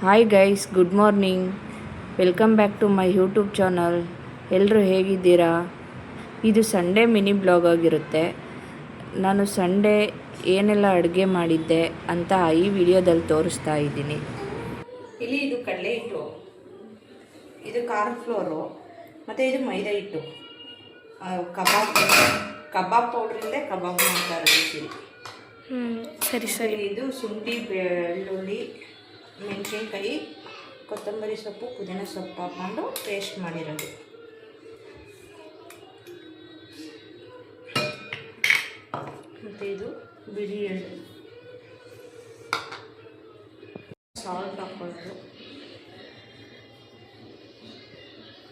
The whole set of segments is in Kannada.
Hi guys, good morning. Welcome back to my YouTube channel. ಎಲ್ಲರೂ ಹೇಗಿದ್ದೀರಾ? ಇದು ಸಂಡೇ ಮಿನಿ ಬ್ಲಾಗ್ ಆಗಿರುತ್ತೆ. ನಾನು ಸಂಡೇ ಏನೆಲ್ಲ ಅಡುಗೆ ಮಾಡಿದ್ದೆ ಅಂತ ಈ ವಿಡಿಯೋದಲ್ಲಿ ತೋರಿಸ್ತಾ ಇದ್ದೀನಿ. ಇಲ್ಲಿ ಇದು ಕಡಲೆ ಹಿಟ್ಟು, ಇದು ಕಾರ್ನ್ ಫ್ಲೋರು, ಮತ್ತು ಇದು ಮೈದಾ ಹಿಟ್ಟು. ಕಬಾಬ್ ಪೌಡ್ರಿಂದೇ ಕಬಾಬ್ ಮಾಡ್ತಾ ಇರೋದು. ಸರಿ. ಇದು ಶುಂಠಿ, ಬೆಳ್ಳುಳ್ಳಿ, ಮೆಣಸಿನ್ಕಾಯಿ, ಕೊತ್ತಂಬರಿ ಸೊಪ್ಪು, ಪುದೀನ ಸೊಪ್ಪು ಹಾಕ್ಕೊಂಡು ಪೇಸ್ಟ್ ಮಾಡಿರೋದು. ಮತ್ತು ಇದು ಬಿಳಿ ಎಳ್ಳು, ಸಾಲ್ಟ್ ಹಾಕ್ಕೊಳ್ಳೋದು.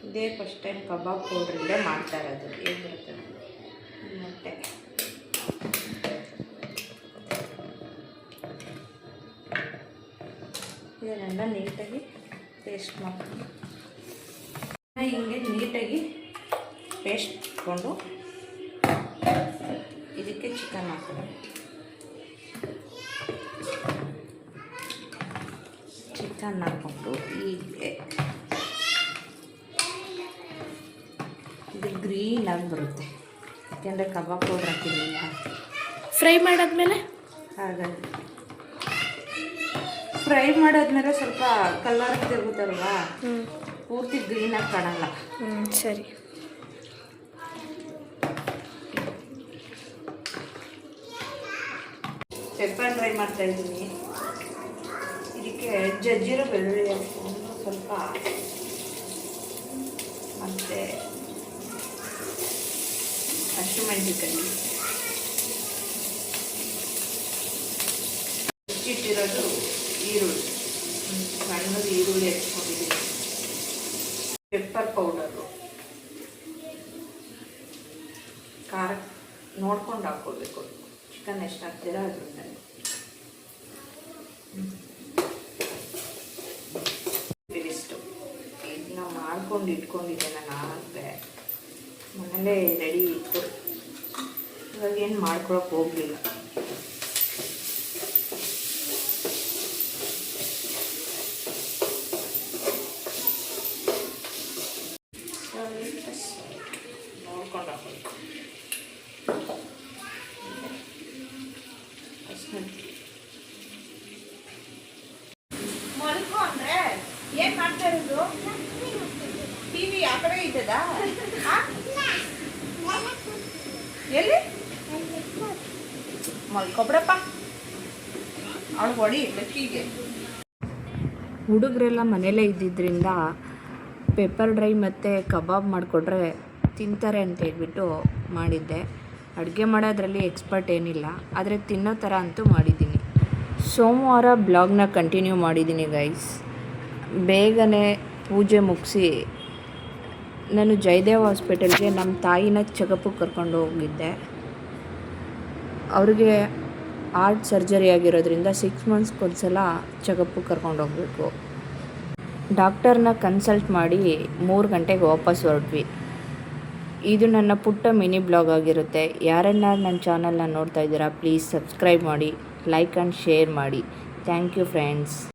ಇದೇ ಫಸ್ಟ್ ಟೈಮ್ ಕಬಾಬ್ ಪೌಡ್ರಿಂದ ಮಾಡ್ತಾ ಇರೋದು. ಏನು ಬರುತ್ತೆ ಮೊಟ್ಟೆ, ಇದನ್ನೆಲ್ಲ ನೀಟಾಗಿ ಪೇಸ್ಟ್ ಮಾಡ್ಕೊಂಡು ಹಿಂಗೆ ನೀಟಾಗಿ ಪೇಸ್ಟ್ ಇಟ್ಕೊಂಡು ಇದಕ್ಕೆ ಚಿಕನ್ ಹಾಕೋದು. ಚಿಕನ್ ಹಾಕ್ಕೊಂಡು ಹೀಗೆ ಇದು ಗ್ರೀನಾಗಿ ಬರುತ್ತೆ, ಯಾಕೆಂದರೆ ಕಬಾಬ್ ಪೌಡ್ರ್ ಹಾಕಿರಲಿಲ್ಲ. ಫ್ರೈ ಮಾಡಾದ್ಮೇಲೆ ಹಾಗಾಗಿ ಫ್ರೈ ಮಾಡಾದ್ಮೇಲೆ ಸ್ವಲ್ಪ ಕಲರ್ ತಿರುಗುತ್ತಲ್ವಾ, ಪೂರ್ತಿ ಗ್ರೀನಾಗಿ ಕಾಣಲ್ಲ. ಸರಿ. ಪೆಪ್ಪರ್ ಡ್ರೈ ಮಾಡ್ತಾ ಇದ್ದೀನಿ. ಇದಕ್ಕೆ ಜಜ್ಜಿರೋ ಬೆಳ್ಳುಳ್ಳಿ ಹಾಕ್ಕೊಂಡು ಸ್ವಲ್ಪ, ಮತ್ತು ಹಸಿಮೆಣಸಿನಕಾಯಿ, ಹೆಚ್ಚಿಟ್ಟಿರೋದು ಈರುಳ್ಳಿ, ಸಣ್ಣದು ಈರುಳ್ಳಿ ಹಚ್ಕೊಂಡಿದ್ದೀನಿ. ಪೆಪ್ಪರ್ ಪೌಡರು, ಖಾರ ನೋಡ್ಕೊಂಡು ಹಾಕ್ಕೊಳ್ಬೇಕು. ಚಿಕನ್ ಎಷ್ಟು ಹಾಕ್ತೀರಾ ಅದ್ರ ಮೇಲೆ. ಇದಿಷ್ಟು ಇದನ್ನ ಮಾಡ್ಕೊಂಡು ಇಟ್ಕೊಂಡಿದ್ದೆ ನಾನು. ಆಗಲೇ ಮನೇಲೇ ರೆಡಿ ಇತ್ತು, ಇವಾಗ ಏನು ಮಾಡ್ಕೊಳಕ್ಕೆ ಹೋಗಲಿಲ್ಲ. ನೋಡ್ಕೊಂಡು ಹಾಕಬೇಕು. ಮಲ್ಕೊಂಡ್ರೆ ಏನು ಮಾಡ್ತಾ ಇರೋದು? ಟಿವಿ ಆ ಕಡೆ ಇದ್ದದಾ? ಎಲ್ಲಿ ಮಲ್ಕೊಬಿಡಪ್ಪ, ಅವಳು ಹೊಡಿ ಲಕ್ಕಿಗೆ. ಹುಡುಗರೆಲ್ಲ ಮನೇಲೇ ಇದ್ದಿದ್ದರಿಂದ ಪೆಪ್ಪರ್ ಡ್ರೈ ಮತ್ತು ಕಬಾಬ್ ಮಾಡಿಕೊಟ್ರೆ ತಿಂತಾರೆ ಅಂತ ಹೇಳ್ಬಿಟ್ಟು ಮಾಡಿದ್ದೆ. ಅಡುಗೆ ಮಾಡೋದ್ರಲ್ಲಿ ಎಕ್ಸ್ಪರ್ಟ್ ಏನಿಲ್ಲ, ಆದರೆ ತಿನ್ನೋ ಥರ ಅಂತೂ ಮಾಡಿದ್ದೀನಿ. ಸೋಮವಾರ ಬ್ಲಾಗ್ನ ಕಂಟಿನ್ಯೂ ಮಾಡಿದ್ದೀನಿ ಗೈಸ್. ಬೇಗನೆ ಪೂಜೆ ಮುಗಿಸಿ ನಾನು ಜಯದೇವ್ ಹಾಸ್ಪಿಟಲ್ಗೆ ನಮ್ಮ ತಾಯಿನ ಚೆಕಪ್ಗೆ ಕರ್ಕೊಂಡು ಹೋಗಿದ್ದೆ. ಅವ್ರಿಗೆ ಹಾರ್ಟ್ ಸರ್ಜರಿ ಆಗಿರೋದ್ರಿಂದ 6 ಮಂತ್ಸ್ಗೊಂದ್ಸಲ ಚೆಕಪ್ಗೆ ಕರ್ಕೊಂಡು ಹೋಗಬೇಕು. ಡಾಕ್ಟರ್ನ ಕನ್ಸಲ್ಟ್ ಮಾಡಿ 3 ಗಂಟೆಗೆ ವಾಪಸ್ ಹೊರಟ್ವಿ. ಇದು ನನ್ನ ಪುಟ್ಟ ಮಿನಿ ಬ್ಲಾಗ್ ಆಗಿರುತ್ತೆ. ಯಾರನ್ನ ನನ್ನ ಚಾನಲ್ನ ನೋಡ್ತಾ ಇದ್ದೀರಾ, ಪ್ಲೀಸ್ ಸಬ್ಸ್ಕ್ರೈಬ್ ಮಾಡಿ, ಲೈಕ್ ಆ್ಯಂಡ್ ಶೇರ್ ಮಾಡಿ. Thank you friends.